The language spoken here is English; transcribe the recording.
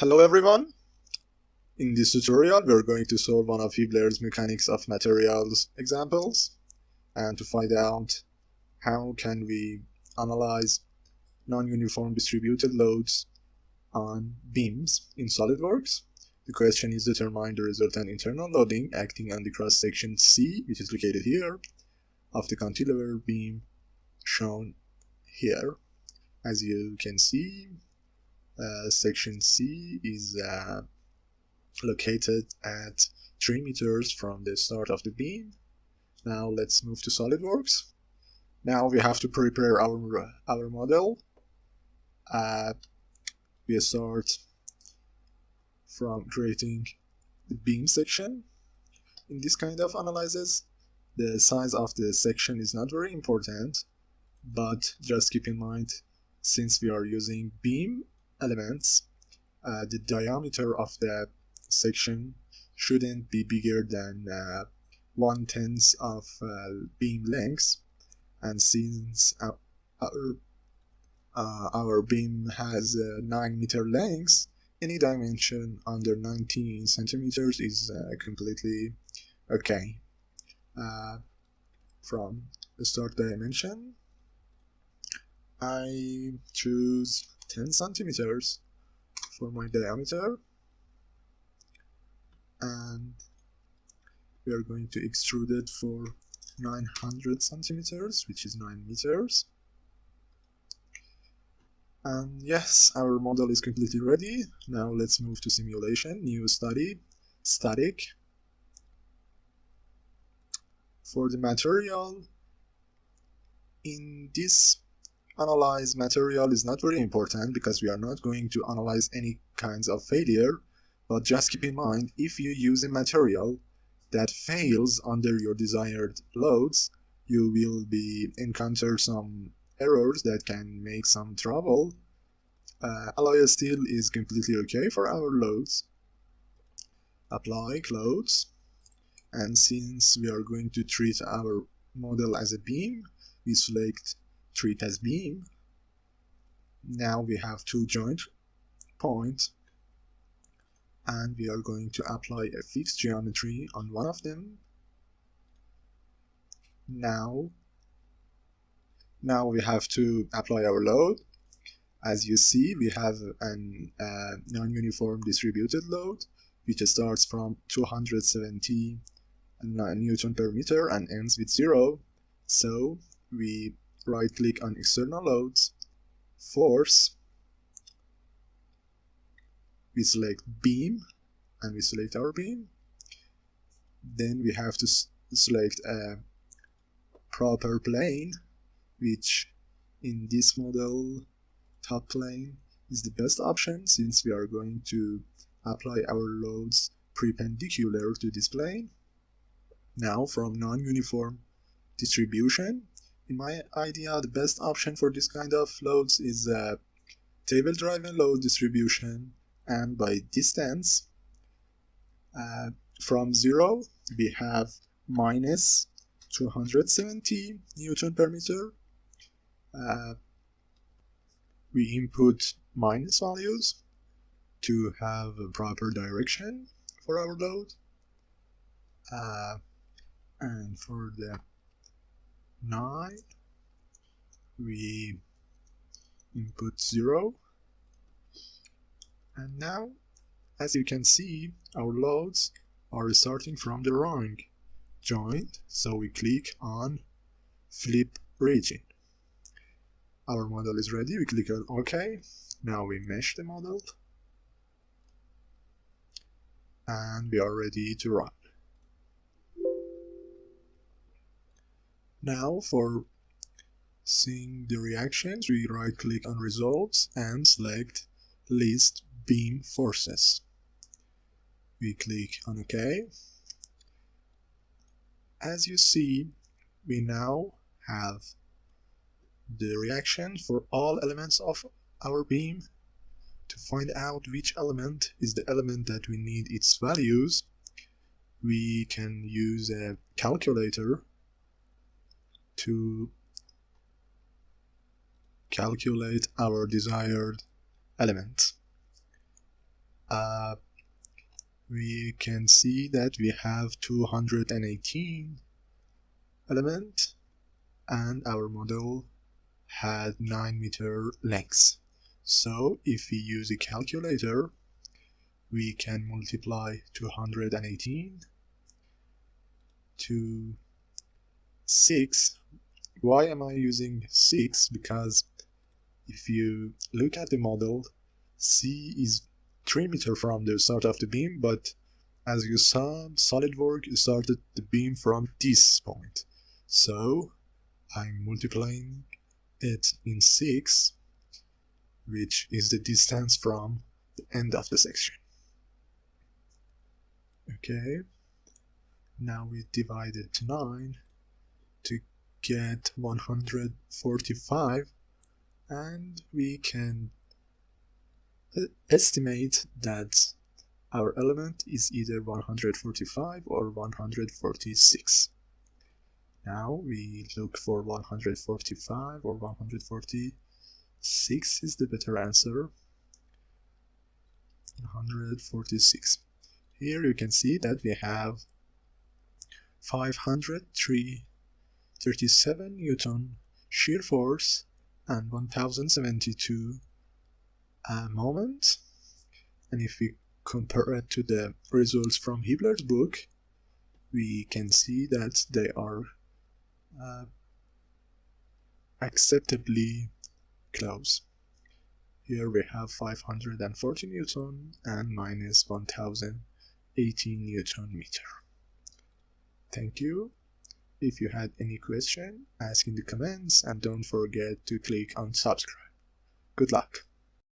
Hello everyone! In this tutorial we are going to solve one of Hibbler's mechanics of materials examples and to find out how can we analyze non-uniform distributed loads on beams in SolidWorks. The question is determine the resultant internal loading acting on the cross-section C, which is located here, of the cantilever beam shown here. As you can see, section C is located at 3 meters from the start of the beam. Now let's move to SolidWorks. Now we have to prepare our model. We start from creating the beam section. In this kind of analysis, the size of the section is not very important, but just keep in mind, since we are using beam elements, the diameter of the section shouldn't be bigger than 1/10 of beam length, and since our beam has 9 meter length, any dimension under 19 centimeters is completely okay. From the start dimension, I choose 10 centimeters for my diameter, and we are going to extrude it for 900 centimeters, which is 9 meters. And yes, our model is completely ready. Now let's move to simulation, new study, static. For the material, in this analyze, material is not very important because we are not going to analyze any kinds of failure, but just keep in mind, if you use a material that fails under your desired loads, you will encounter some errors that can make some trouble. Alloy steel is completely okay for our loads. Apply loads, and since we are going to treat our model as a beam, we select treat as beam. Now we have two joint points, and we are going to apply a fixed geometry on one of them. Now we have to apply our load. As you see, we have an non-uniform distributed load, which starts from 270 Newton per meter and ends with 0. So we right click on external loads, force, we select beam, and we select our beam. Then we have to select a proper plane, which in this model, top plane is the best option since we are going to apply our loads perpendicular to this plane. Now from non-uniform distribution, in my idea, the best option for this kind of loads is table-driven load distribution, and by distance, from 0 we have minus 270 Newton per meter. We input minus values to have a proper direction for our load, and for the 9 we input 0. And now, as you can see, our loads are starting from the wrong joint, so we click on flip region. Our model is ready, we click on OK. Now we mesh the model, and we are ready to run. Now for seeing the reactions, we right click on results and select list beam forces. We click on OK. As you see, we now have the reaction for all elements of our beam. To find out which element is the element that we need its values, we can use a calculator to calculate our desired element. we can see that we have 218 elements and our model had 9 meter length. So if we use a calculator, we can multiply 218 to 6. Why am I using 6? Because if you look at the model, C is 3 meters from the start of the beam, but as you saw, SolidWorks started the beam from this point. So I'm multiplying it in 6, which is the distance from the end of the section. Okay, now we divide it to 9 to get 145, and we can estimate that our element is either 145 or 146. Now we look for 145 or 146 is the better answer. 146. Here you can see that we have 537 Newton shear force and 1072 moment. And if we compare it to the results from Hibbler's book, we can see that they are acceptably close. Here we have 540 Newton and minus 1018 Newton meter. Thank you. If you had any question, ask in the comments and don't forget to click on subscribe. Good luck.